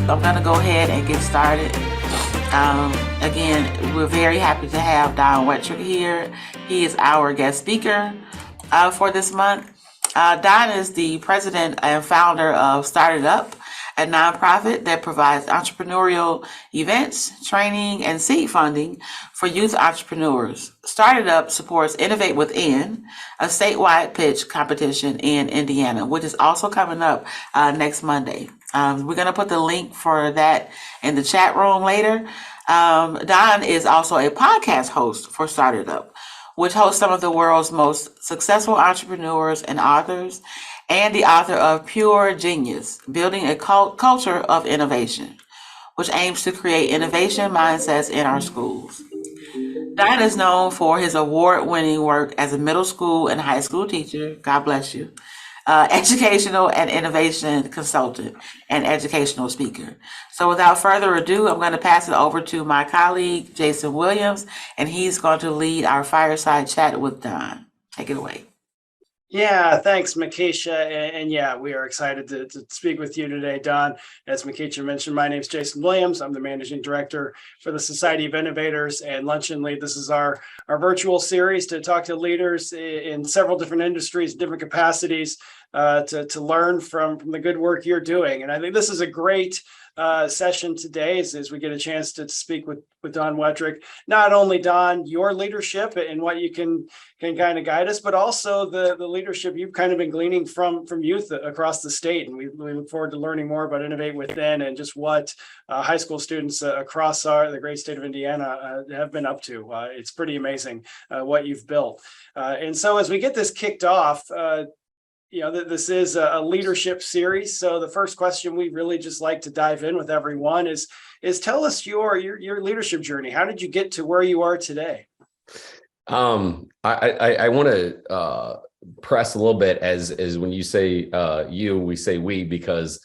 I'm going to go ahead and get started. Again, we're very happy to have Don Wettrick here. He is our guest speaker for this month. Don is the president and founder of STARTedUP, a nonprofit that provides entrepreneurial events, training, and seed funding for youth entrepreneurs. STARTedUP supports Innovate WithIN, a statewide pitch competition in Indiana, which is also coming up next Monday. We're going to put the link for that in the chat room later. Don is also a podcast host for STARTedUP, which hosts some of the world's most successful entrepreneurs and authors, and the author of Pure Genius, Building a Culture of Innovation, which aims to create innovation mindsets in our schools. Don is known for his award-winning work as a middle school and high school teacher, God bless you, educational and innovation consultant, and educational speaker. So without further ado, I'm going to pass it over to my colleague, Jason Williams, and he's going to lead our fireside chat with Don. Take it away. Yeah, thanks, Makisha. And yeah, we are excited to speak with you today, Don. As Makisha mentioned, my name is Jason Williams. I'm the managing director for the Society of Innovators and Luncheon Lead. This is our virtual series to talk to leaders in several different industries, different capacities, to learn from the good work you're doing. And I think this is a great session today as we get a chance to speak with Don Wettrick. Not only, Don, your leadership and what you can kind of guide us, but also the leadership you've kind of been gleaning from youth across the state. And we look forward to learning more about Innovate WithIN and just what high school students across the great state of Indiana have been up to. It's pretty amazing what you've built. And so as we get this kicked off, this is a leadership series. So the first question we really just like to dive in with everyone is tell us your leadership journey. How did you get to where you are today? I want to press a little bit as when you say you, we say we, because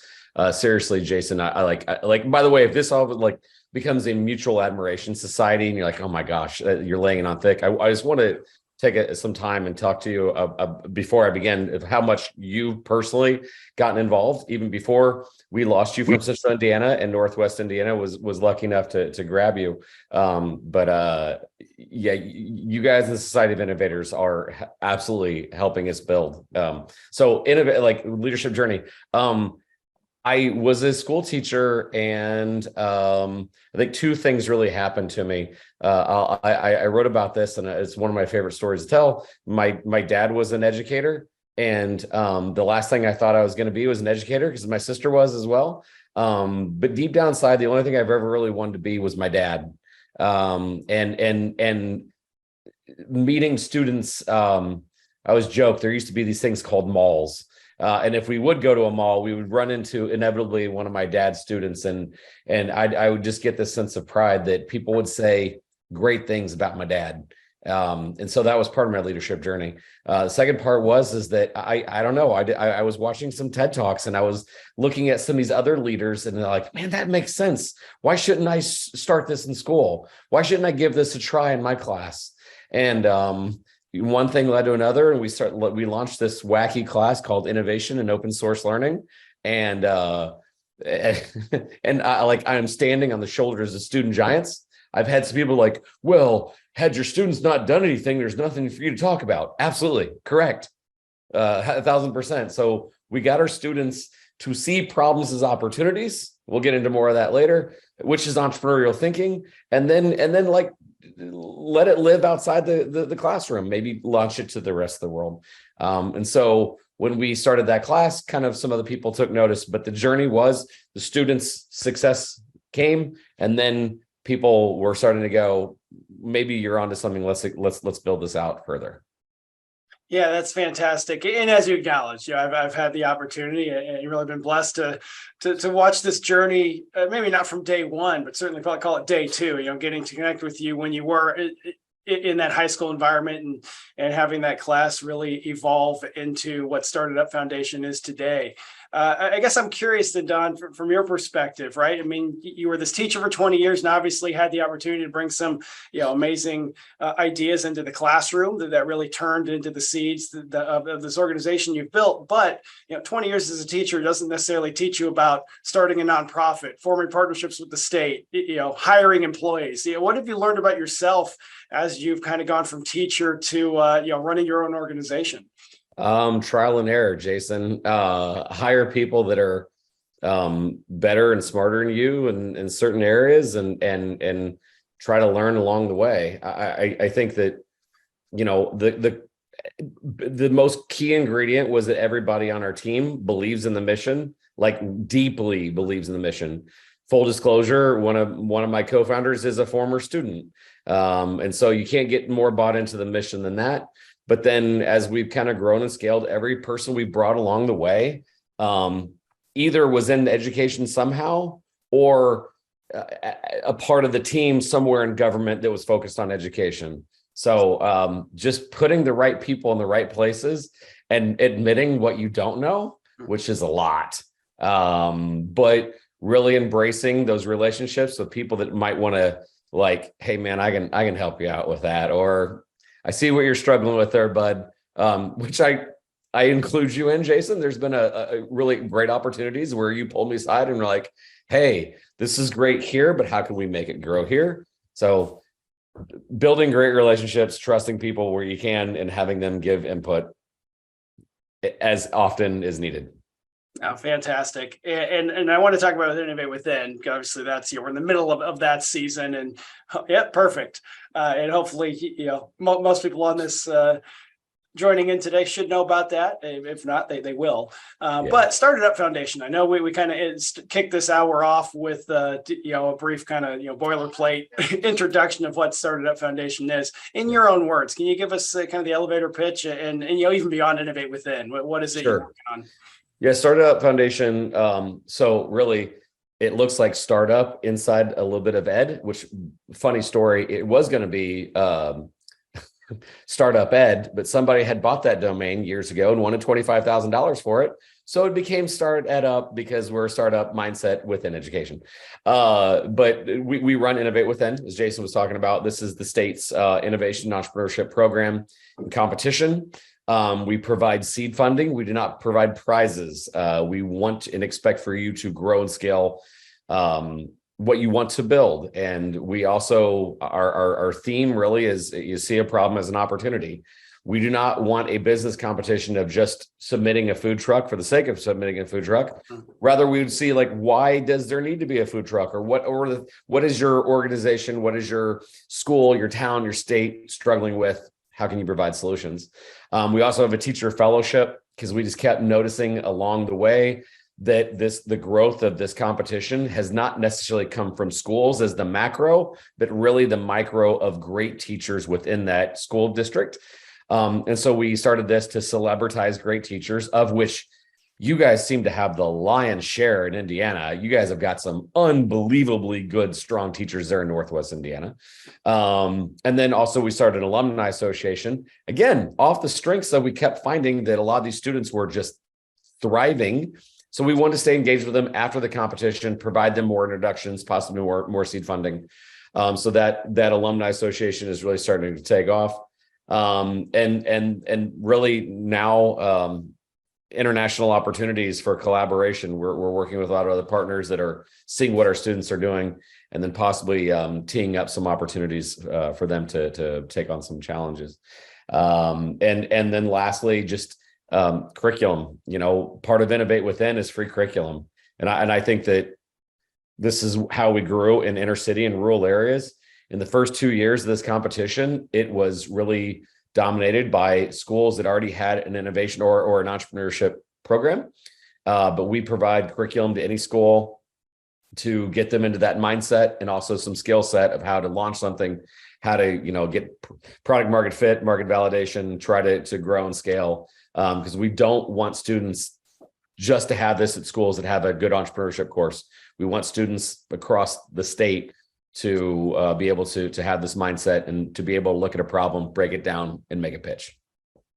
seriously, Jason, I like, by the way, if this all becomes a mutual admiration society and you're like, oh my gosh, you're laying it on thick. I just want to take some time and talk to you before I begin of how much you personally gotten involved, even before we lost you from Central Indiana, and Northwest Indiana was lucky enough to grab you. Yeah, you guys in the Society of Innovators are absolutely helping us build. So innovate, leadership journey. I was a school teacher, and I think two things really happened to me. I wrote about this, and it's one of my favorite stories to tell. My dad was an educator, and the last thing I thought I was going to be was an educator, because my sister was as well. But deep down inside, the only thing I've ever really wanted to be was my dad. And meeting students, I always joke, there used to be these things called malls. And if we would go to a mall, we would run into inevitably one of my dad's students, and I would just get this sense of pride that people would say great things about my dad. And so that was part of my leadership journey. The second part is that I don't know, I was watching some TED Talks, and I was looking at some of these other leaders, and they're like, man, that makes sense. Why shouldn't I start this in school? Why shouldn't I give this a try in my class? And one thing led to another, and we launched this wacky class called Innovation and Open Source Learning, and I am standing on the shoulders of student giants. I've had some people like, well, had your students not done anything, there's nothing for you to talk about. Absolutely correct, 1,000%. So we got our students to see problems as opportunities. We'll get into more of that later, which is entrepreneurial thinking, and then let it live outside the classroom, maybe launch it to the rest of the world. And so when we started that class, kind of some other people took notice, but the journey was the students' success came, and then people were starting to go, maybe you're onto something. Let's build this out further. Yeah, that's fantastic. And as you acknowledged, I've had the opportunity and really been blessed to watch this journey, maybe not from day one, but certainly probably call it day two, getting to connect with you when you were in that high school environment and having that class really evolve into what STARTedUP Foundation is today. I guess I'm curious then, Don, from your perspective, right? I mean, you were this teacher for 20 years and obviously had the opportunity to bring some, amazing ideas into the classroom that really turned into the seeds of this organization you've built. But, 20 years as a teacher doesn't necessarily teach you about starting a nonprofit, forming partnerships with the state, hiring employees. What have you learned about yourself as you've kind of gone from teacher to, running your own organization? Trial and error, Jason. Hire people that are better and smarter than you in certain areas, and try to learn along the way. I think that the most key ingredient was that everybody on our team believes in the mission, like deeply believes in the mission. Full disclosure, one of my co-founders is a former student, and so you can't get more bought into the mission than that. But then as we've kind of grown and scaled, every person we brought along the way either was in education somehow or a part of the team somewhere in government that was focused on education. So just putting the right people in the right places and admitting what you don't know, which is a lot, but really embracing those relationships with people that might want to, like, hey man, I can help you out with that, or I see what you're struggling with there, bud, which I include you in, Jason. There's been a really great opportunities where you pulled me aside and were like, hey, this is great here, but how can we make it grow here? So building great relationships, trusting people where you can, and having them give input as often as needed. Oh, fantastic. And I want to talk about Innovate WithIN. Obviously, that's, we're in the middle of that season, and yeah, perfect. And hopefully, most people on this joining in today should know about that. If not, they will. Yeah. But STARTedUP Foundation, I know we kind of kicked this hour off with a brief kind of boilerplate introduction of what STARTedUP Foundation is. In your own words, can you give us kind of the elevator pitch and even beyond Innovate WithIN? What is it you're working on? Yeah, STARTedUP Foundation. So really, it looks like startup inside a little bit of ed, which, funny story, it was going to be Startup Ed, but somebody had bought that domain years ago and wanted $25,000 for it. So it became StartedUP because we're a startup mindset within education. But we run Innovate WithIN, as Jason was talking about. This is the state's innovation and entrepreneurship program and competition. We provide seed funding. We do not provide prizes. We want and expect for you to grow and scale what you want to build. And we also, our theme really is, you see a problem as an opportunity. We do not want a business competition of just submitting a food truck for the sake of submitting a food truck. Rather, we would see, like, why does there need to be a food truck, or what is your organization, what is your school, your town, your state struggling with? How can you provide solutions? We also have a teacher fellowship, because we just kept noticing along the way that the growth of this competition has not necessarily come from schools as the macro, but really the micro of great teachers within that school district. And so we started this to celebritize great teachers, of which you guys seem to have the lion's share in Indiana. You guys have got some unbelievably good, strong teachers there in Northwest Indiana. And then also we started an alumni association, again, off the strengths that we kept finding that a lot of these students were just thriving. So we wanted to stay engaged with them after the competition, provide them more introductions, possibly more seed funding. So that alumni association is really starting to take off. And really now, international opportunities for collaboration. We're working with a lot of other partners that are seeing what our students are doing, and then possibly teeing up some opportunities for them to take on some challenges. And then lastly, just curriculum. Part of Innovate WithIN is free curriculum, and I think that this is how we grew in inner city and rural areas. In the first 2 years of this competition, it was really dominated by schools that already had an innovation or an entrepreneurship program. But we provide curriculum to any school to get them into that mindset, and also some skill set of how to launch something, how to, get product market fit, market validation, try to grow and scale. Because we don't want students just to have this at schools that have a good entrepreneurship course. We want students across the state to be able to have this mindset, and to be able to look at a problem, break it down, and make a pitch.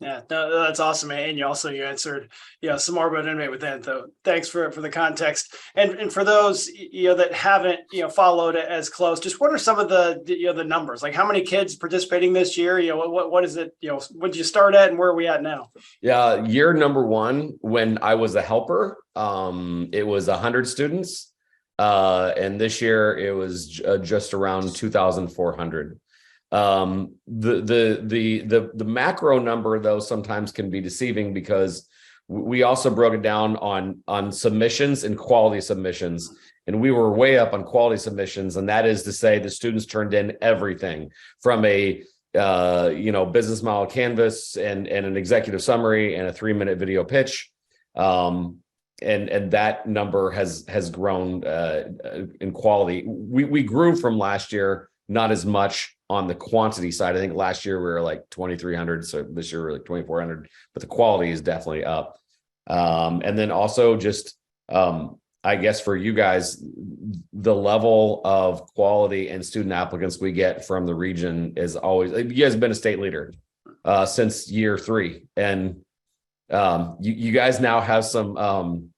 Yeah, no, that's awesome. And you answered, some more about Innovate WithIN. So thanks for the context. And for those, that haven't, followed it as close, just what are some of the numbers? Like how many kids participating this year? What is it, what did you start at and where are we at now? Yeah, year number one, when I was a helper, it was 100 students. And this year it was just around 2,400. The macro number though sometimes can be deceiving because we also broke it down on submissions and quality submissions, and we were way up on quality submissions, and that is to say the students turned in everything from a business model canvas and an executive summary and a 3-minute video pitch. And that number has grown in quality. We grew from last year, not as much on the quantity side. I think last year we were like 2,300. So this year we're like 2,400, but the quality is definitely up. And then also just, I guess for you guys, the level of quality and student applicants we get from the region is always, you guys have been a state leader since year 3. And you guys now have some,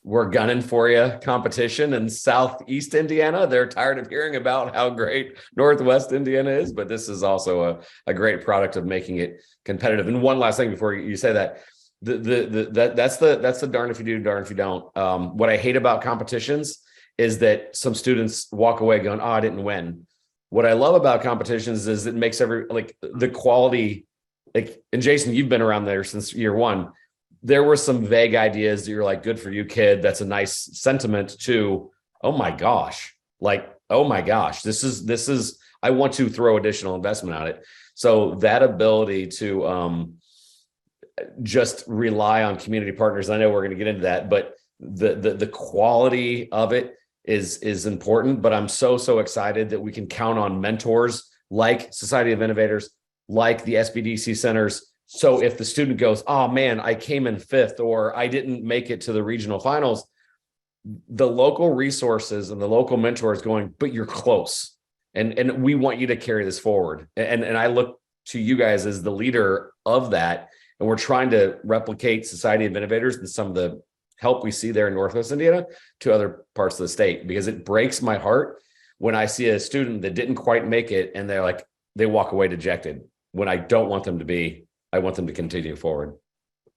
we're gunning for you competition in Southeast Indiana. They're tired of hearing about how great Northwest Indiana is, but this is also a great product of making it competitive. And one last thing before you say that, that's the darn if you do, darn if you don't. What I hate about competitions is that some students walk away going, "Oh, I didn't win." What I love about competitions is it makes the quality. And Jason, you've been around there since year 1. There were some vague ideas that you're like, "Good for you, kid." That's a nice sentiment to, "Oh my gosh, this is, I want to throw additional investment on it." So that ability to just rely on community partners, I know we're going to get into that, but the quality of it is important. But I'm so excited that we can count on mentors like Society of Innovators, like the SBDC centers. So if the student goes, "Oh man, I came in 5th," or "I didn't make it to the regional finals," the local resources and the local mentors going, "But you're close. And we want you to carry this forward." And I look to you guys as the leader of that. And we're trying to replicate Society of Innovators and some of the help we see there in Northwest Indiana to other parts of the state, because it breaks my heart when I see a student that didn't quite make it and they walk away dejected, when I don't want them to be. I want them to continue forward.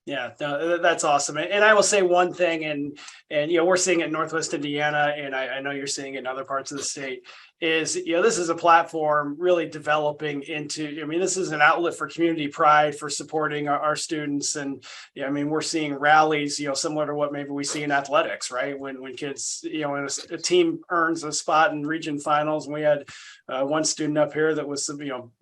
Yeah, no, that's awesome. And I will say one thing, and we're seeing it in Northwest Indiana, and I know you're seeing it in other parts of the state, is, this is a platform really developing into, this is an outlet for community pride, for supporting our students. And, we're seeing rallies, similar to what maybe we see in athletics, right? When kids, a team earns a spot in region finals, and we had one student up here that was,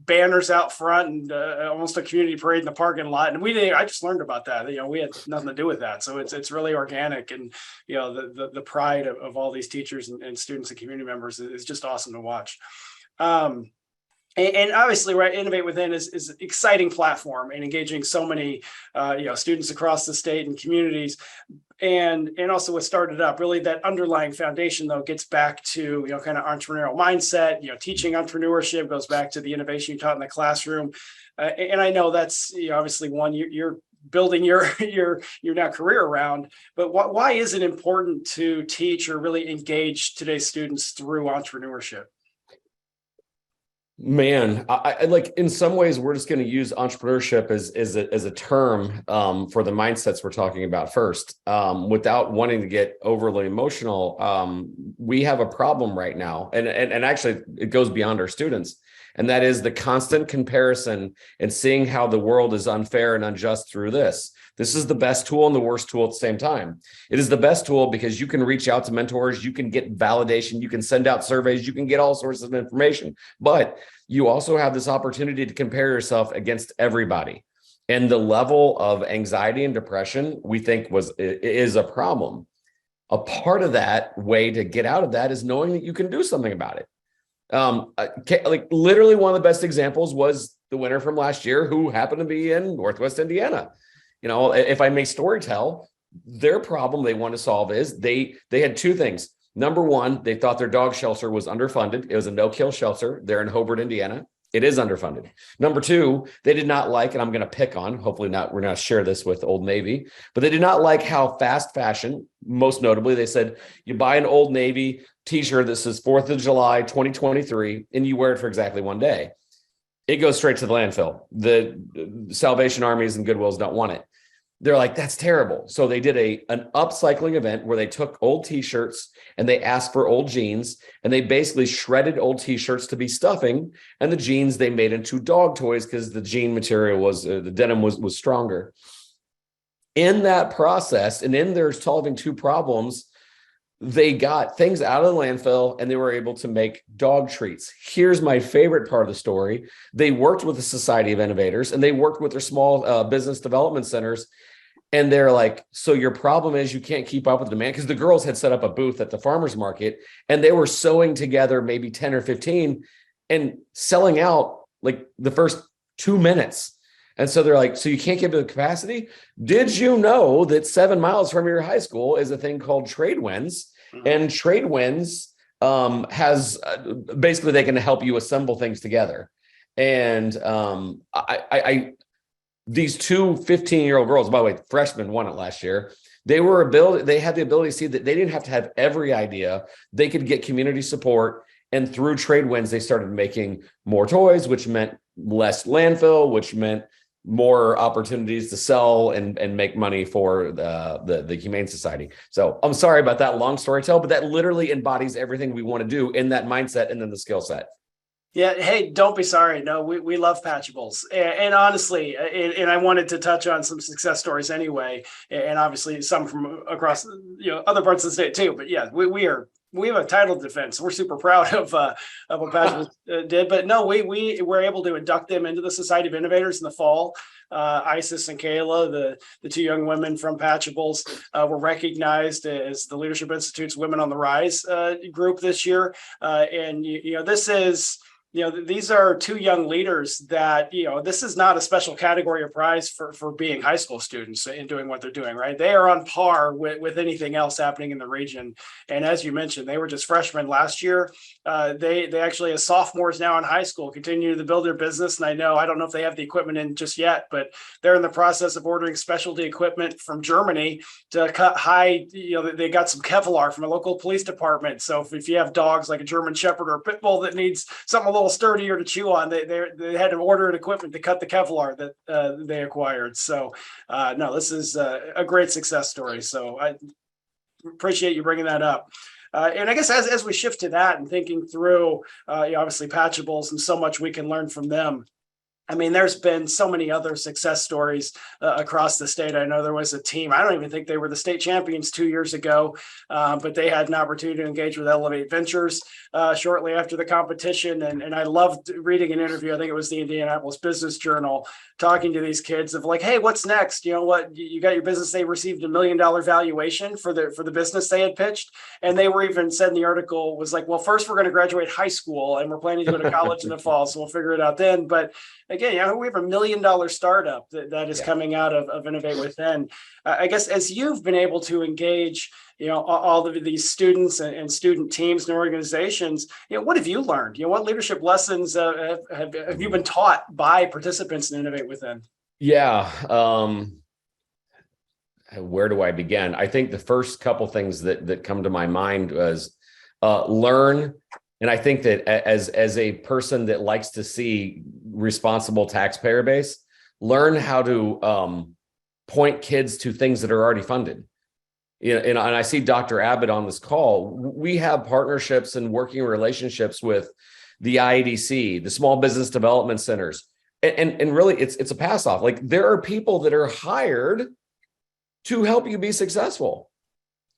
banners out front and almost a community parade in the parking lot. And I just learned about that. We had nothing to do with that. So it's really organic. And, the pride of all these teachers and students and community members is just awesome to watch. And obviously, right, Innovate WithIN is an exciting platform and engaging so many, students across the state and communities. And also with STARTedUP, really that underlying foundation, though, gets back to, kind of entrepreneurial mindset, teaching entrepreneurship, goes back to the innovation you taught in the classroom. And I know that's, obviously one you're building your now career around, but why is it important to teach or really engage today's students through entrepreneurship? Man, I like, in some ways, we're just going to use entrepreneurship as a term for the mindsets we're talking about first, without wanting to get overly emotional. We have a problem right now, and actually it goes beyond our students, and that is the constant comparison and seeing how the world is unfair and unjust through this. This is the best tool and the worst tool at the same time. It is the best tool because you can reach out to mentors, you can get validation, you can send out surveys, you can get all sorts of information, but you also have this opportunity to compare yourself against everybody. And the level of anxiety and depression, we think, is a problem. A part of that way to get out of that is knowing that you can do something about it. Like literally one of the best examples was the winner from last year, who happened to be in Northwest Indiana. If I may storytell, their problem they want to solve is they had 2 things. Number one, they thought their dog shelter was underfunded. It was a no-kill shelter. They're in Hobart, Indiana. It is underfunded. Number two, they did not like, and I'm going to pick on, hopefully not, we're going to share this with Old Navy, but they did not like how fast fashion, most notably, they said, you buy an Old Navy t-shirt that says 4th of July, 2023, and you wear it for exactly one day. It goes straight to the landfill. The Salvation Armies and Goodwills don't want it. They're like, that's terrible. So they did an upcycling event where they took old t-shirts and they asked for old jeans, and they basically shredded old t-shirts to be stuffing, and the jeans they made into dog toys because the jean material was, the denim was stronger. In that process, and in their solving two problems, they got things out of the landfill and they were able to make dog treats. Here's my favorite part of the story. They worked with the Society of Innovators and they worked with their small business development centers. And they're like, so your problem is you can't keep up with demand, because the girls had set up a booth at the farmer's market and they were sewing together maybe 10 or 15 and selling out like the first 2 minutes. And so they're like, so you can't get the capacity? Did you know that 7 miles from your high school is a thing called Tradewinds? And Tradewinds has basically, they can help you assemble things together. And these two 15-year-old girls, by the way, freshmen won it last year. They had the ability to see that they didn't have to have every idea. They could get community support. And through Tradewinds, they started making more toys, which meant less landfill, which meant more opportunities to sell and make money for the Humane Society. So I'm sorry about that long story tell, but that literally embodies everything we want to do in that mindset and then the skill set. Yeah. Hey, don't be sorry. No, we love Patchables. And honestly, and I wanted to touch on some success stories anyway, and obviously some from across, other parts of the state too. But yeah, we have a title defense. We're super proud of what Patchables did. But no, we were able to induct them into the Society of Innovators in the fall. Isis and Kayla, the two young women from Patchables, were recognized as the Leadership Institute's Women on the Rise group this year. And this is, these are two young leaders that, this is not a special category or prize for being high school students and doing what they're doing, right? They are on par with anything else happening in the region. And as you mentioned, they were just freshmen last year. They actually, as sophomores now in high school, continue to build their business. And I don't know if they have the equipment in just yet, but they're in the process of ordering specialty equipment from Germany to cut high. They got some Kevlar from a local police department. So if you have dogs like a German Shepherd or a Pit Bull that needs something a little sturdier to chew on, they had to order equipment to cut the Kevlar that they acquired. So no, this is a great success story. So I appreciate you bringing that up. And I guess as we shift to that and thinking through, obviously Patchables and so much we can learn from them. I mean, there's been so many other success stories across the state. I know there was a team, I don't even think they were the state champions 2 years ago, but they had an opportunity to engage with Elevate Ventures shortly after the competition. And I loved reading an interview, I think it was the Indianapolis Business Journal, talking to these kids of like, hey, what's next? You got your business. They received $1 million valuation for the business they had pitched. And they were even said in the article was like, well, first we're going to graduate high school and we're planning to go to college in the fall. So we'll figure it out then. But again, we have $1 million startup that is coming out of Innovate WithIN. I guess as you've been able to engage, all of these students and student teams and organizations, what have you learned? What leadership lessons have you been taught by participants in Innovate WithIN? Yeah. Where do I begin? I think the first couple things that come to my mind was learn. And I think that as a person that likes to see responsible taxpayer base, learn how to point kids to things that are already funded. And I see Dr. Abbott on this call. We have partnerships and working relationships with the IADC, the small business development centers. And really it's a pass off. Like there are people that are hired to help you be successful.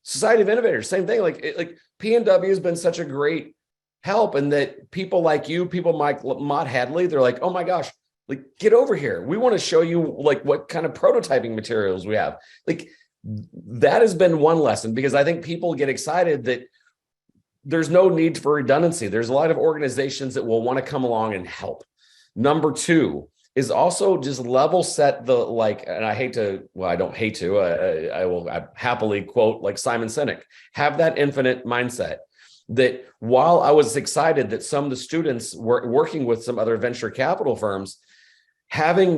Society of Innovators, same thing. Like PNW has been such a great help, and that people like you, people like Mott Hadley, they're like, oh my gosh, like get over here. We want to show you like what kind of prototyping materials we have. Like that has been one lesson, because I think people get excited that there's no need for redundancy. There's a lot of organizations that will want to come along and help. Number two is also just level set and I don't hate to, I will happily quote like Simon Sinek, have that infinite mindset. that while I was excited that some of the students were working with some other venture capital firms, having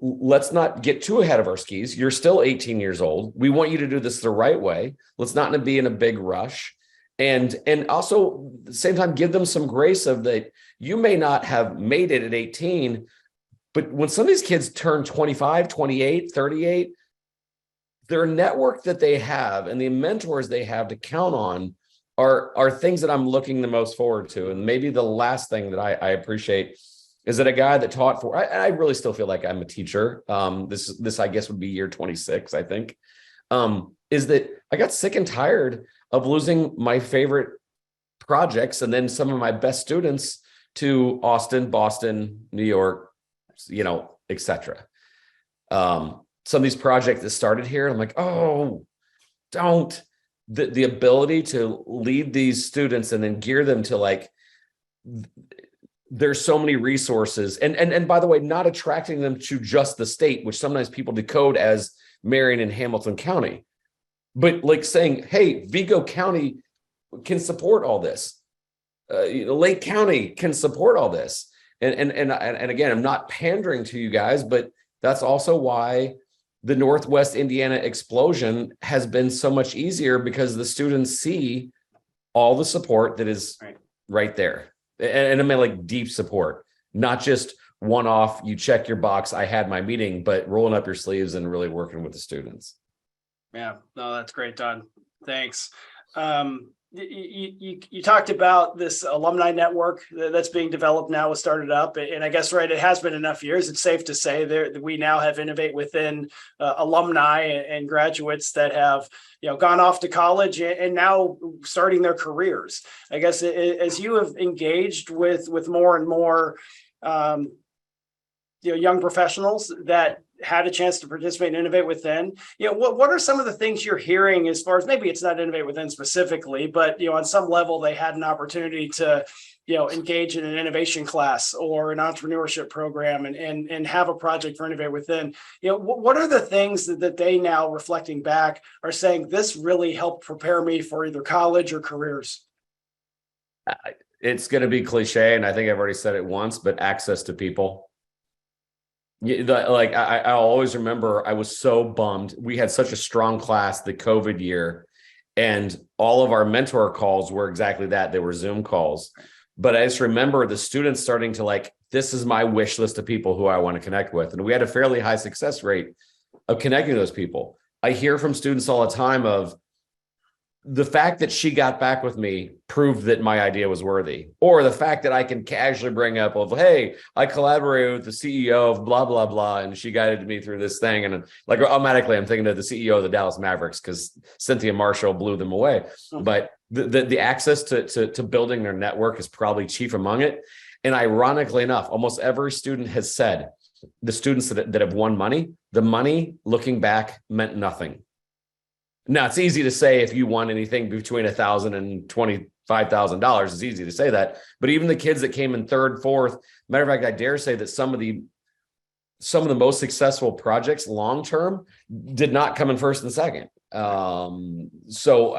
let's not get too ahead of our skis. You're still 18 years old. We want you to do this the right way. Let's not be in a big rush. And also at the same time, give them some grace of that. You may not have made it at 18, but when some of these kids turn 25, 28, 38, their network that they have and the mentors they have to count on are things that I'm looking the most forward to. And maybe the last thing that I appreciate is that a guy that taught I really still feel like I'm a teacher. This I guess would be year 26, I think, is that I got sick and tired of losing my favorite projects and then some of my best students to Austin, Boston, New York, etc. Some of these projects that started here, I'm like, oh, don't. The ability to lead these students and then gear them to like, there's so many resources. And by the way, not attracting them to just the state, which sometimes people decode as Marion and Hamilton County, but like saying, hey, Vigo County can support all this. Lake County can support all this. And again, I'm not pandering to you guys, but that's also why the Northwest Indiana explosion has been so much easier, because the students see all the support that is right there. And I mean like deep support, not just one-off, you check your box, I had my meeting, but rolling up your sleeves and really working with the students. Yeah, no, that's great, Don. Thanks. You talked about this alumni network that's being developed now with STARTedUP, and I guess, right, it has been enough years. It's safe to say that we now have Innovate WithIN alumni and graduates that have gone off to college and now starting their careers. I guess as you have engaged with more and more young professionals that had a chance to participate in Innovate WithIN, what are some of the things you're hearing as far as, maybe it's not Innovate WithIN specifically, but on some level they had an opportunity to engage in an innovation class or an entrepreneurship program and have a project for Innovate WithIN. What are the things that they now, reflecting back, are saying this really helped prepare me for either college or careers? It's going to be cliche, and I think I've already said it once, but access to people. I always remember I was so bummed. We had such a strong class the COVID year, and all of our mentor calls were exactly that. They were Zoom calls. But I just remember the students starting to like, this is my wish list of people who I want to connect with. And we had a fairly high success rate of connecting those people. I hear from students all the time of, the fact that she got back with me proved that my idea was worthy, or the fact that I can casually bring up of, hey, I collaborated with the CEO of blah, blah, blah, and she guided me through this thing. And like automatically I'm thinking of the CEO of the Dallas Mavericks because Cynthia Marshall blew them away. But the access to building their network is probably chief among it. And ironically enough, almost every student has said, the students that have won money, the money looking back meant nothing. Now, it's easy to say if you won anything between $1,000 and $25,000, it's easy to say that. But even the kids that came in third, fourth, matter of fact, I dare say that some of the most successful projects long term did not come in first and second. So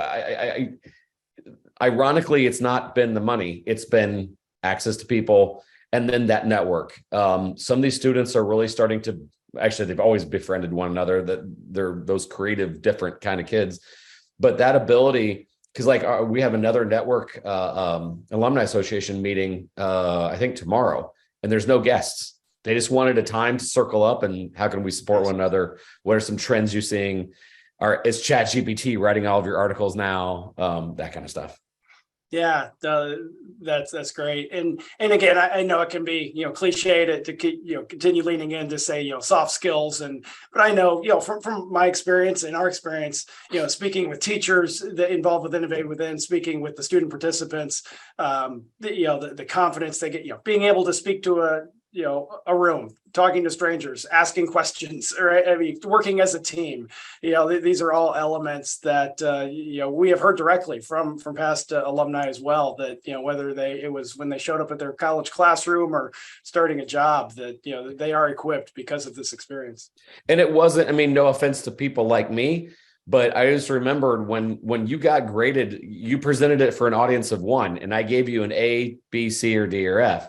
ironically, it's not been the money; it's been access to people, and then that network. Some of these students are really starting to. Actually, they've always befriended one another, that they're those creative, different kind of kids. But that ability, because we have another network alumni association meeting, I think tomorrow, and there's no guests. They just wanted a time to circle up and how can we support one another? What are some trends you're seeing? Is ChatGPT writing all of your articles now? That kind of stuff. Yeah, that's great. And again, I know it can be cliche to continue leaning in to say soft skills, but I know from my experience and our experience, speaking with teachers that involved with Innovate WithIN, speaking with the student participants, the confidence they get, being able to speak to a room, talking to strangers, asking questions, right? I mean, working as a team, these are all elements that, we have heard directly from past alumni as well, that, whether it was when they showed up at their college classroom or starting a job, that, they are equipped because of this experience. And it wasn't, no offense to people like me, But I just remembered when you got graded, you presented it for an audience of one, and I gave you an A, B, C, or D, or F.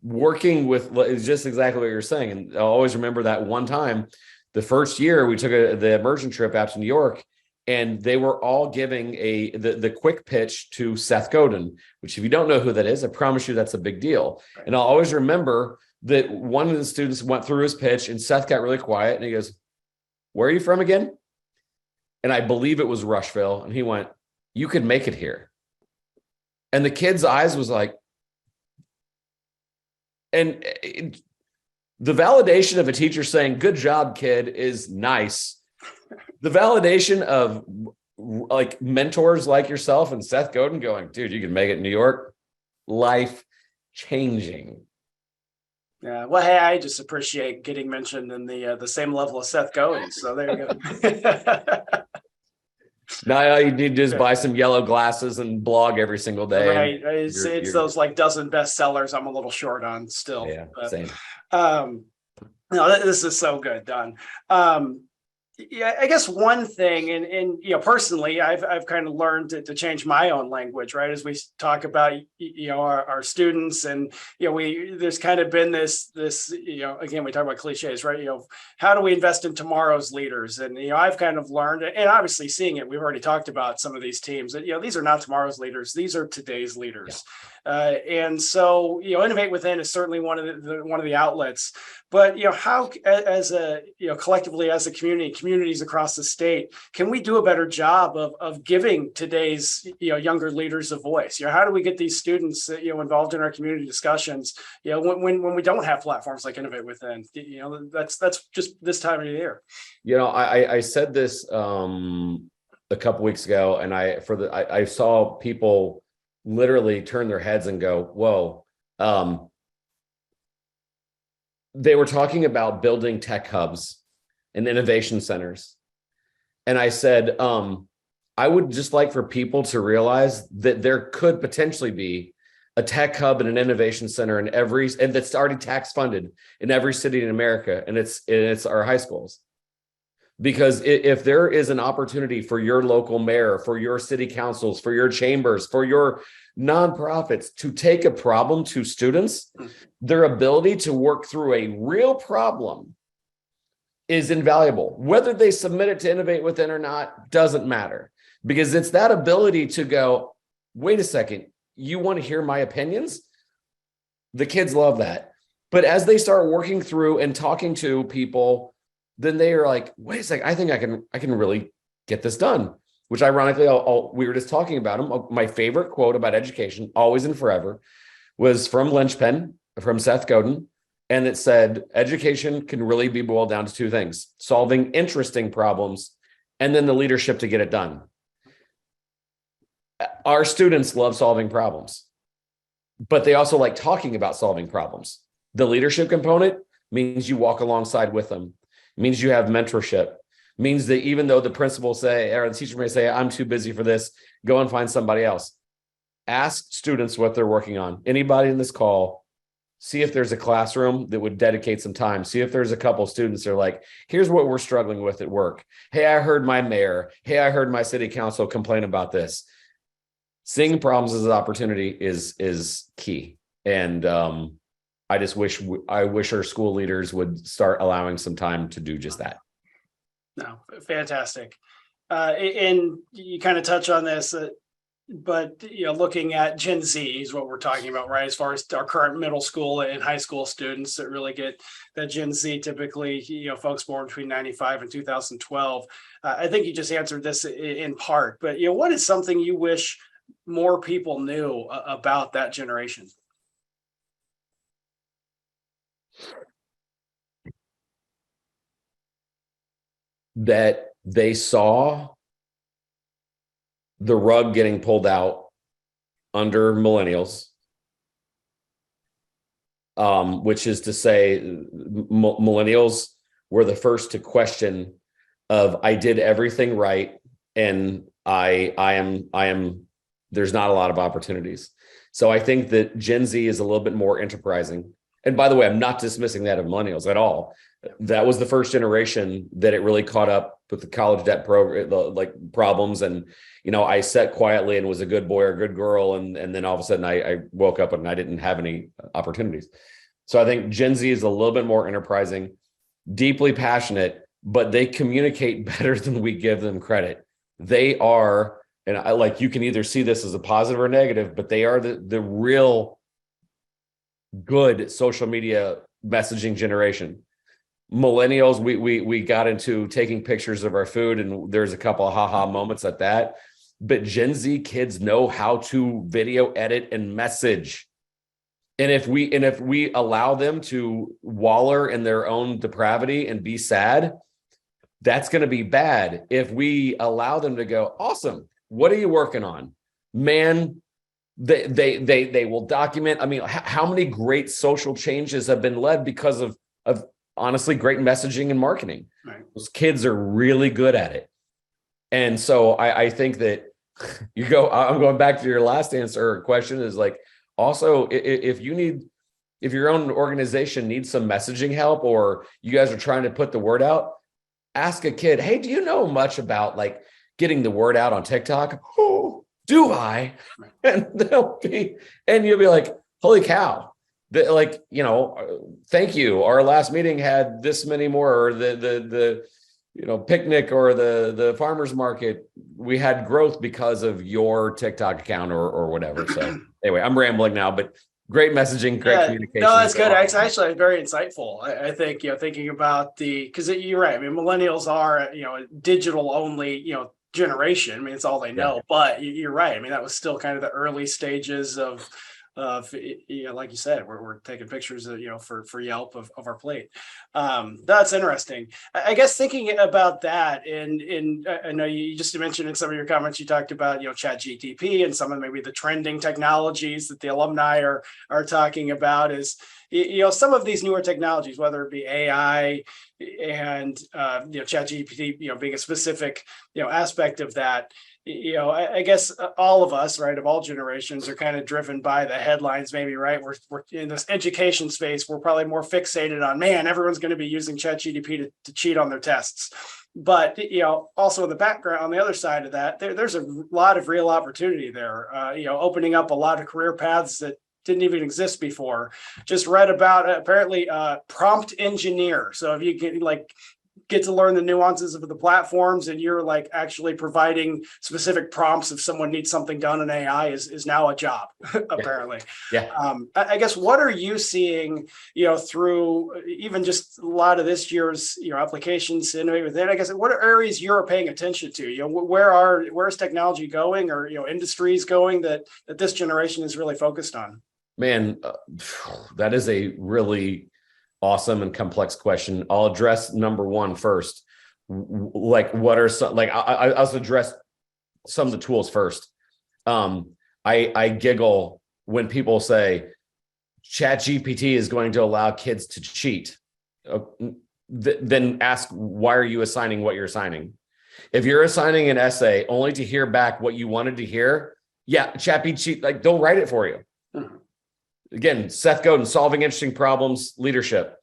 Working with is just exactly what you're saying. And I'll always remember that one time, the first year we took the immersion trip out to New York, and they were all giving the quick pitch to Seth Godin, which if you don't know who that is, I promise you that's a big deal. Right. And I'll always remember that one of the students went through his pitch and Seth got really quiet and he goes, "Where are you from again?" And I believe it was Rushville. And he went, "You could make it here." And the kid's eyes was like, the validation of a teacher saying, "Good job, kid," is nice. The validation of like mentors like yourself and Seth Godin going, "Dude, you can make it in New York," life changing. Yeah. Well, hey, I just appreciate getting mentioned in the same level as Seth Godin. So there you go. Now you need to just buy some yellow glasses and blog every single day. Right. It's those like dozen bestsellers I'm a little short on still. Yeah, but, same. No, this is so good, Don. Yeah, I guess one thing, and personally, I've kind of learned to change my own language, right? As we talk about our students, and there's kind of been this again, we talk about cliches, right? How do we invest in tomorrow's leaders? And I've kind of learned, and obviously seeing it, we've already talked about some of these teams that these are not tomorrow's leaders; these are today's leaders. Yeah. And so Innovate WithIN is certainly one of the outlets. But how, as a collectively as a communities across the state, can we do a better job of giving today's younger leaders a voice? How do we get these students involved in our community discussions? When we don't have platforms like Innovate WithIN, that's just this time of the year. I said this a couple weeks ago, and I saw people literally turn their heads and go, "Whoa." They were talking about building tech hubs and innovation centers. And I said, I would just like for people to realize that there could potentially be a tech hub and an innovation center and that's already tax funded in every city in America. And it's our high schools. Because if there is an opportunity for your local mayor, for your city councils, for your chambers, for your nonprofits to take a problem to students, their ability to work through a real problem is invaluable. Whether they submit it to Innovate WithIN or not doesn't matter, because it's that ability to go, "Wait a second, you want to hear my opinions?" The kids love that. But as they start working through and talking to people, then they are like, "Wait a second, I think I can really get this done." Which ironically, we were just talking about them. My favorite quote about education, always and forever, was from Lynchpin, from Seth Godin. And it said, education can really be boiled down to two things: solving interesting problems, and then the leadership to get it done. Our students love solving problems, but they also like talking about solving problems. The leadership component means you walk alongside with them. It means you have mentorship. Means that even though the principal or the teacher may say, "I'm too busy for this, go and find somebody else." Ask students what they're working on. Anybody in this call, see if there's a classroom that would dedicate some time. See if there's a couple students that are like, "Here's what we're struggling with at work. Hey, I heard my mayor. Hey, I heard my city council complain about this." Seeing problems as an opportunity is key. And I just wish our school leaders would start allowing some time to do just that. No, fantastic. And you kind of touch on this, but looking at Gen Z is what we're talking about, right? As far as our current middle school and high school students that really get that Gen Z, typically, folks born between 95 and 2012. I think you just answered this in part, but what is something you wish more people knew about that generation? That they saw the rug getting pulled out under millennials, which is to say millennials were the first to question of, "I did everything right, and I am there's not a lot of opportunities." So I think that Gen Z is a little bit more enterprising. And by the way, I'm not dismissing that of millennials at all. That was the first generation that it really caught up with the college debt program, like problems. And, I sat quietly and was a good boy or a good girl. And then all of a sudden I woke up and I didn't have any opportunities. So I think Gen Z is a little bit more enterprising, deeply passionate, but they communicate better than we give them credit. They are, and I like, you can either see this as a positive or negative, but they are the real good social media messaging generation. Millennials, we got into taking pictures of our food, and there's a couple of haha moments at that. But Gen Z kids know how to video edit and message. And if we allow them to waller in their own depravity and be sad, that's going to be bad. If we allow them to go, awesome, what are you working on, man? They will document. I mean, how many great social changes have been led because of honestly great messaging and marketing? Right. Those kids are really good at it. And so I think that I'm going back to your last answer or question is like, also, if your own organization needs some messaging help, or you guys are trying to put the word out, ask a kid, hey, do you know much about like getting the word out on TikTok? Oh, do I? And you'll be like, holy cow. Thank you. Our last meeting had this many more, or the picnic or the farmer's market. We had growth because of your TikTok account or whatever. So anyway, I'm rambling now, but great messaging, great communication. No, that's good. Actually, very insightful. I think, thinking about because you're right. I mean, millennials are, digital only, generation. I mean, it's all they know, but you're right. I mean, that was still kind of the early stages of like you said, we're taking pictures of, for Yelp of our plate. That's interesting. I guess thinking about that, and I know you just mentioned in some of your comments, you talked about, ChatGPT and some of maybe the trending technologies that the alumni are talking about is, some of these newer technologies, whether it be AI and, ChatGPT, being a specific, aspect of that. I guess all of us, right, of all generations are kind of driven by the headlines, maybe, right? We're in this education space. We're probably more fixated on, man, everyone's going to be using ChatGPT to cheat on their tests. But, also in the background, on the other side of that, there's a lot of real opportunity there, opening up a lot of career paths that didn't even exist before. Just read about apparently prompt engineer. So if you get to learn the nuances of the platforms, and you're like actually providing specific prompts if someone needs something done in AI is now a job, apparently. Yeah. I guess, what are you seeing, through even just a lot of this year's, applications to Innovate WithIN? I guess, what are areas you're paying attention to? Where's technology going, or, industries going that this generation is really focused on? Man, that is a really awesome and complex question. I'll address number one first. Like, what are some, like, I'll address some of the tools first. I giggle when people say ChatGPT is going to allow kids to cheat. Then ask, why are you assigning what you're assigning? If you're assigning an essay only to hear back what you wanted to hear, ChatGPT, like, don't write it for you. Again, Seth Godin, solving interesting problems, leadership.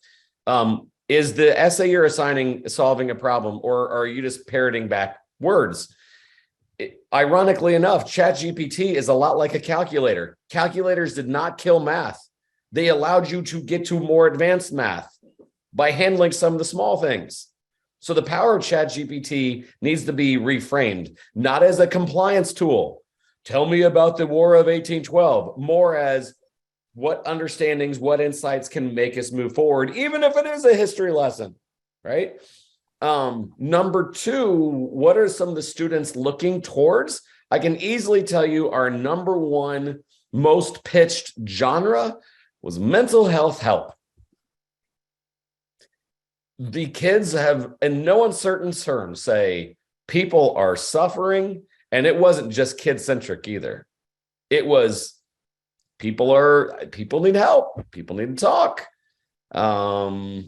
Is the essay you're assigning solving a problem, or are you just parroting back words? Ironically enough, ChatGPT is a lot like a calculator. Calculators did not kill math. They allowed you to get to more advanced math by handling some of the small things. So the power of ChatGPT needs to be reframed, not as a compliance tool. Tell me about the War of 1812, more as what understandings, what insights can make us move forward, even if it is a history lesson, right? Number two, what are some of the students looking towards? I can easily tell you our number one most pitched genre was mental health help. The kids have, in no uncertain terms, say people are suffering, and it wasn't just kid-centric either. It was people need help. People need to talk. That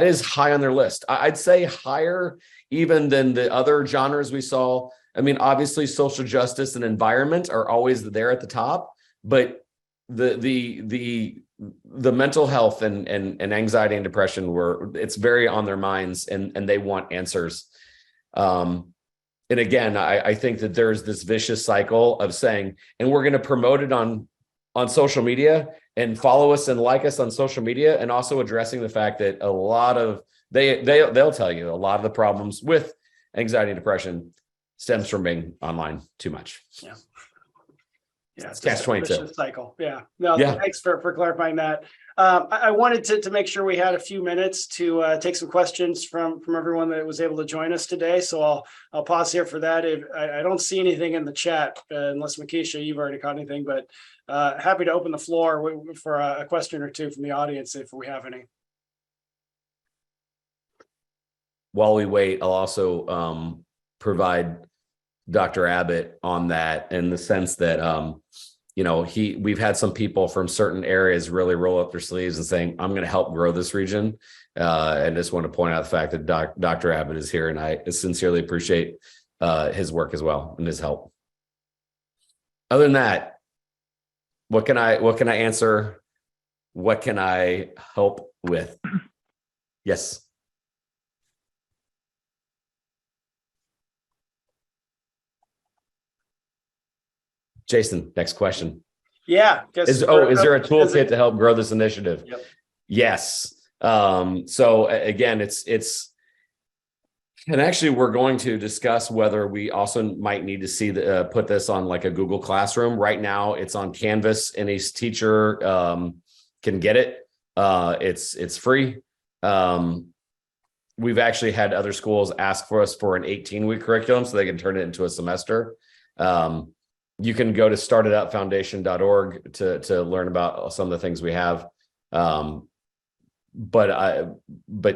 is high on their list. I'd say higher even than the other genres we saw. I mean, obviously social justice and environment are always there at the top, but the mental health and anxiety and depression it's very on their minds, and they want answers. And again, I think that there's this vicious cycle of saying, and we're going to promote it on social media and follow us and like us on social media, and also addressing the fact that a lot of they'll tell you a lot of the problems with anxiety and depression stems from being online too much. Yeah. Yeah, it's catch-22 cycle. Yeah. No, yeah. Thanks for clarifying that. I wanted to make sure we had a few minutes to take some questions from everyone that was able to join us today. So I'll pause here for that. I don't see anything in the chat, unless Makisha, you've already caught anything, but happy to open the floor for a question or two from the audience if we have any. While we wait, I'll also provide Dr. Abbott on that, in the sense that we've had some people from certain areas really roll up their sleeves and saying, I'm going to help grow this region. And just want to point out the fact that Dr. Abbott is here, and I sincerely appreciate his work as well and his help. Other than that, what can I answer? What can I help with? Yes. Jason, next question. Yeah. Is there a toolkit to help grow this initiative? Yep. Yes. So again, and actually we're going to discuss whether we also might need to see put this on like a Google Classroom. Right now it's on Canvas. Any teacher can get it. It's free. We've actually had other schools ask for us for an 18-week curriculum so they can turn it into a semester. You can go to STARTedUpFoundation.org to learn about some of the things we have. But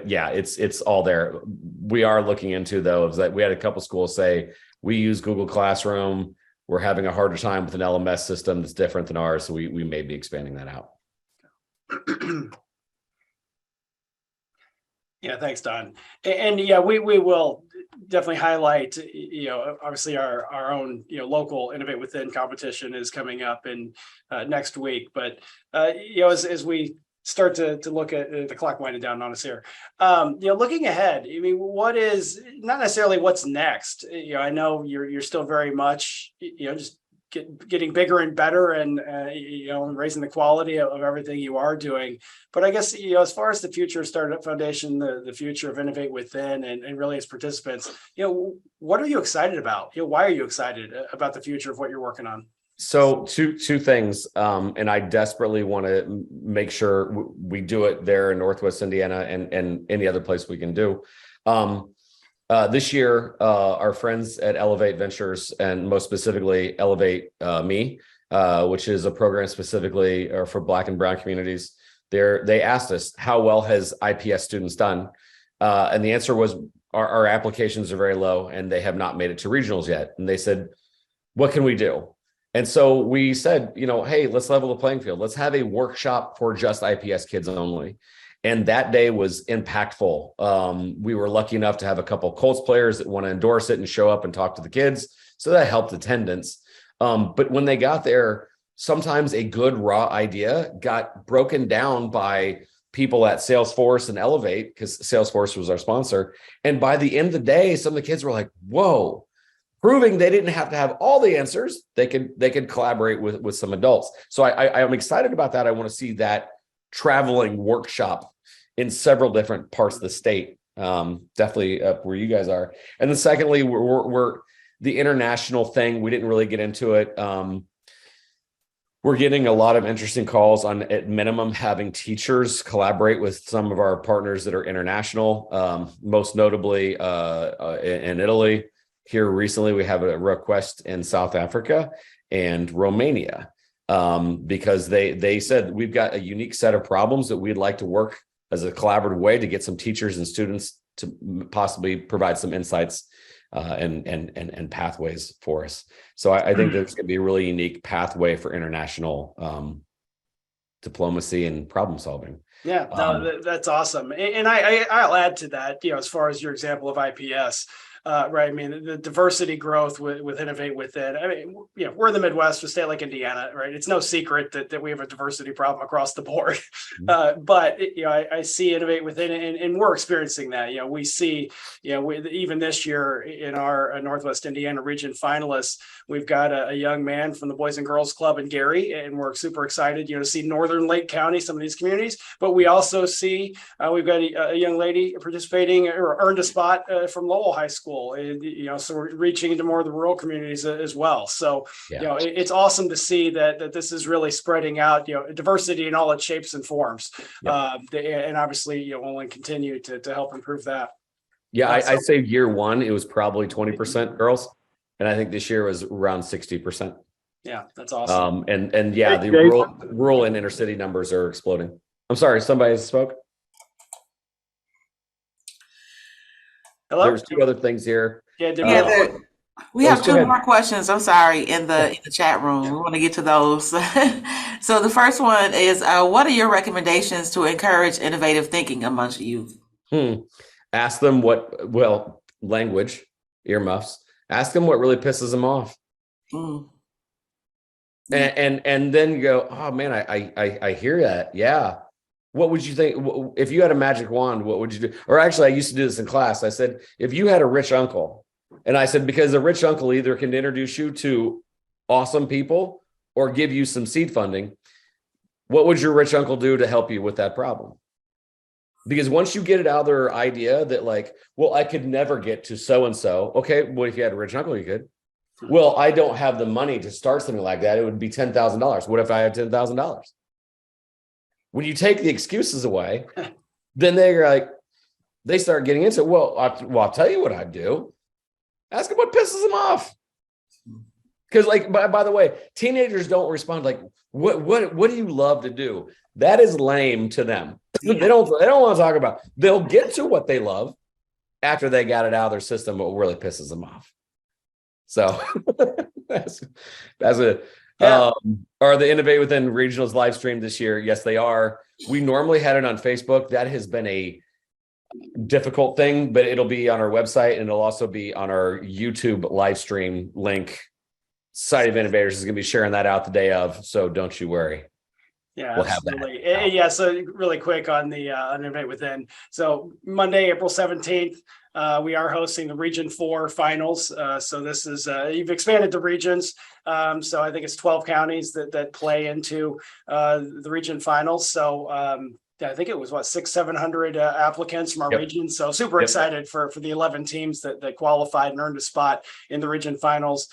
yeah, it's all there. We are looking into, though, is that we had a couple schools say we use Google Classroom. We're having a harder time with an LMS system that's different than ours. So we may be expanding that out. Yeah, thanks, Don. And yeah, we will definitely highlight, obviously our own, local Innovate WithIN competition is coming up in next week. But, as we start to look at the clock winding down on us here, looking ahead, I mean, what is not necessarily what's next? I know you're still very much, just getting bigger and better, and raising the quality of everything you are doing. But I guess as far as the future of STARTedUP Foundation, the future of Innovate WithIN, and really as participants, what are you excited about? Why are you excited about the future of what you're working on? So two things, and I desperately want to make sure we do it there in Northwest Indiana and any other place we can do. This year, our friends at Elevate Ventures, and most specifically Elevate Me, which is a program specifically for Black and Brown communities, they asked us, how well has IPS students done? And the answer was our applications are very low and they have not made it to regionals yet. And they said, what can we do? And so we said, hey, let's level the playing field. Let's have a workshop for just IPS kids only. And that day was impactful. We were lucky enough to have a couple of Colts players that want to endorse it and show up and talk to the kids. So that helped attendance. But when they got there, sometimes a good raw idea got broken down by people at Salesforce and Elevate, because Salesforce was our sponsor. And by the end of the day, some of the kids were like, whoa, proving they didn't have to have all the answers. They could collaborate with some adults. So I'm excited about that. I want to see that traveling workshop in several different parts of the state, definitely up where you guys are. And then secondly, we're the international thing. We didn't really get into it. We're getting a lot of interesting calls on, at minimum, having teachers collaborate with some of our partners that are international, most notably in Italy. Here recently, we have a request in South Africa and Romania, because they said we've got a unique set of problems that we'd like to work as a collaborative way to get some teachers and students to possibly provide some insights and pathways for us. So I think there's going to be a really unique pathway for international diplomacy and problem solving. Yeah, no, that's awesome. And I'll add to that, as far as your example of IPS, right? I mean, the diversity growth with Innovate WithIN. I mean, we're in the Midwest, a state like Indiana, right? It's no secret that we have a diversity problem across the board. But I see Innovate WithIN, and we're experiencing that. We see, even this year in our Northwest Indiana region finalists, we've got a young man from the Boys and Girls Club in Gary, and we're super excited, to see Northern Lake County, some of these communities. But we also see we've got a young lady participating or earned a spot from Lowell High School, and so we're reaching into more of the rural communities as well. So it's awesome to see that this is really spreading out, diversity in all its shapes and forms, and obviously only continue to help improve that. Yeah, I say year one it was probably 20% girls, and I think this year was around 60%. Yeah, that's awesome. And yeah, the rural and inner city numbers are exploding. I'm sorry, somebody spoke. Hello? There's two other things here. We have two more questions. I'm sorry, in the chat room. We want to get to those. So the first one is, what are your recommendations to encourage innovative thinking amongst youth? Ask them language, earmuffs. Ask them what really pisses them off. And then go, oh man, I hear that. Yeah. What would you think if you had a magic wand? What would you do? Or actually, I used to do this in class. I said, if you had a rich uncle, and I said, because a rich uncle either can introduce you to awesome people or give you some seed funding, what would your rich uncle do to help you with that problem? Because once you get it out of their idea that I could never get to so-and-so. Okay, well, if you had a rich uncle, you could. Well, I don't have the money to start something like that. It would be $10,000. What if I had $10,000? When you take the excuses away, then they start getting into it. Well, I'll tell you what I'd do. Ask them what pisses them off. Because by the way, teenagers don't respond what do you love to do? That is lame to them. They don't want to talk about. They'll get to what they love after they got it out of their system, what really pisses them off. So that's it. Are the Innovate WithIN regionals live streamed this year? Yes, they are. We normally had it on Facebook. That has been a difficult thing, but it'll be on our website, and it'll also be on our YouTube live stream link. Society of Innovators is going to be sharing that out the day of, so don't you worry. Yeah, we'll absolutely. Yeah, so really quick on the Innovate WithIN. So Monday, April 17th, we are hosting the Region 4 finals. So this is, you've expanded the regions. So I think it's 12 counties that play into the region finals. So I think it was 700 applicants from our region. So super excited for the 11 teams that qualified and earned a spot in the region finals.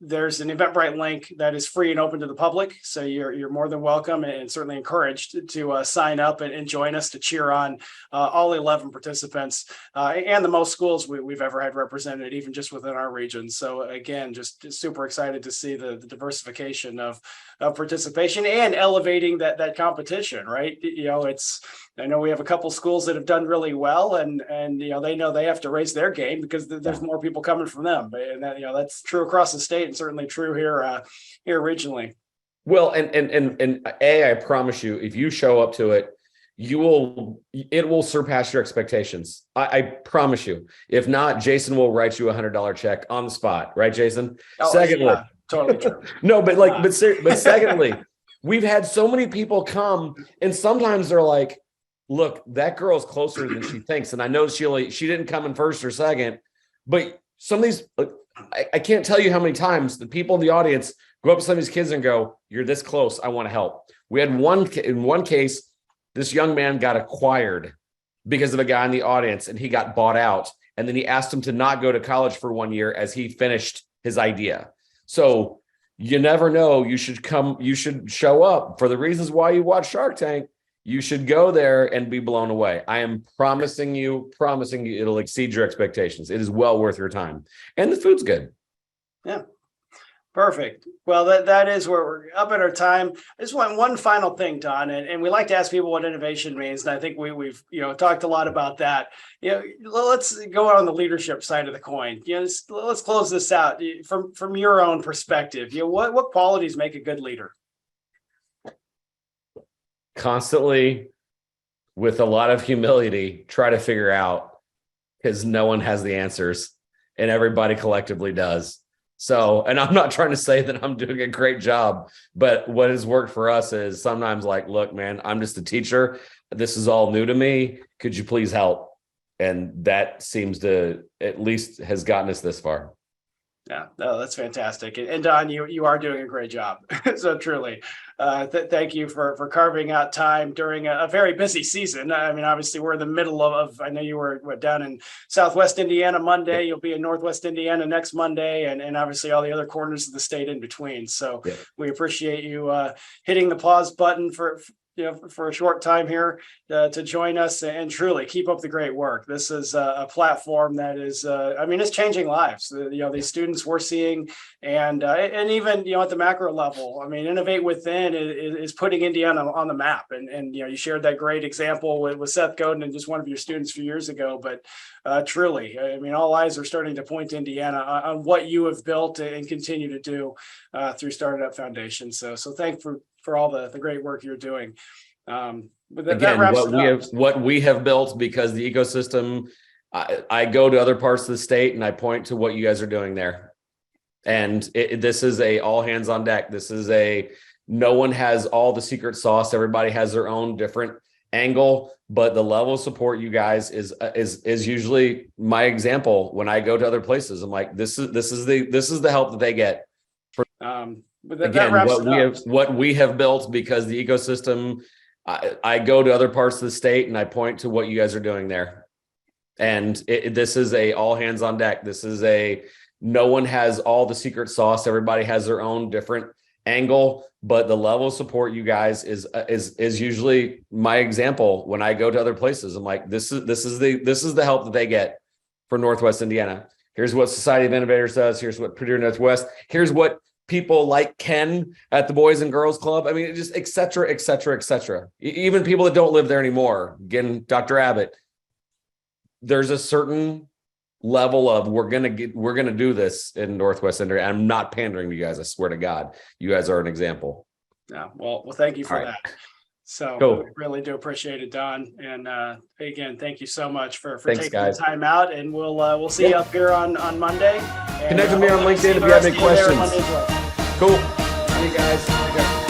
There's an Eventbrite link that is free and open to the public. So you're more than welcome and certainly encouraged to sign up and join us to cheer on all 11 participants and the most schools we've ever had represented, even just within our region. So again, just super excited to see the diversification of participation and elevating that competition, right? I know we have a couple schools that have done really well, and they know they have to raise their game because there's more people coming from them, and that's true across the state and certainly true here regionally. Well, and I promise you, if you show up to it, it will surpass your expectations. I promise you. If not, Jason will write you $100 check on the spot, right, Jason? Secondly, totally true. No, but secondly, we've had so many people come, and sometimes they're like, look, that girl's closer than she thinks. And I know she didn't come in first or second, but some of these, I can't tell you how many times the people in the audience go up to some of these kids and go, you're this close, I want to help. We had in one case, this young man got acquired because of a guy in the audience, and he got bought out. And then he asked him to not go to college for 1 year as he finished his idea. So you never know. You should show up for the reasons why you watch Shark Tank. You should go there and be blown away. I am promising you it'll exceed your expectations. It is well worth your time. And the food's good. Yeah. Perfect. Well, that is where we're up at our time. I just want one final thing, Don, and we like to ask people what innovation means. And I think we've talked a lot about that. Let's go on the leadership side of the coin. Let's close this out from your own perspective. What qualities make a good leader? Constantly, with a lot of humility, try to figure out because no one has the answers and everybody collectively does. So, and I'm not trying to say that I'm doing a great job, but what has worked for us is sometimes like, look, man, I'm just a teacher. This is all new to me. Could you please help? And that seems to at least has gotten us this far. Yeah, no, that's fantastic. And Don, you are doing a great job. So truly, thank you for carving out time during a very busy season. I mean, obviously we're in the middle of I know you were down in Southwest Indiana Monday, you'll be in Northwest Indiana next Monday, and obviously all the other corners of the state in between. So we appreciate you hitting the pause button for a short time here to join us, and truly keep up the great work. This is a platform that is, I mean, it's changing lives. These students we're seeing, and even at the macro level. I mean, Innovate WithIN is putting Indiana on the map, and you shared that great example with Seth Godin and just one of your students a few years ago. But truly, I mean, all eyes are starting to point to Indiana on what you have built and continue to do through STARTedUP Foundation. So thank for all the great work you're doing. But again, what we have built, because the ecosystem, I go to other parts of the state and I point to what you guys are doing there. And this is a all hands on deck. This is no one has all the secret sauce. Everybody has their own different angle, but the level of support you guys is usually my example. When I go to other places, I'm like, this is the help that they get. Again, what we have built, because the ecosystem, I go to other parts of the state and I point to what you guys are doing there. And this is all hands on deck. This is no one has all the secret sauce. Everybody has their own different angle, but the level of support you guys is usually my example. When I go to other places, I'm like, this is the help that they get for Northwest Indiana. Here's what Society of Innovators does. Here's what Purdue Northwest. Here's what people like Ken at the Boys and Girls Club. I mean, just et cetera, et cetera, et cetera. Even people that don't live there anymore. Again, Dr. Abbott, there's a certain level of we're gonna do this in Northwest Indiana. I'm not pandering to you guys. I swear to God, you guys are an example. Yeah. Well, thank you for that. So cool. We really do appreciate it, Don. And again, thank you so much for Thanks, taking guys. the time out. And we'll see you up here on Monday. Connect with me on LinkedIn if you have any questions. Cool. See you guys.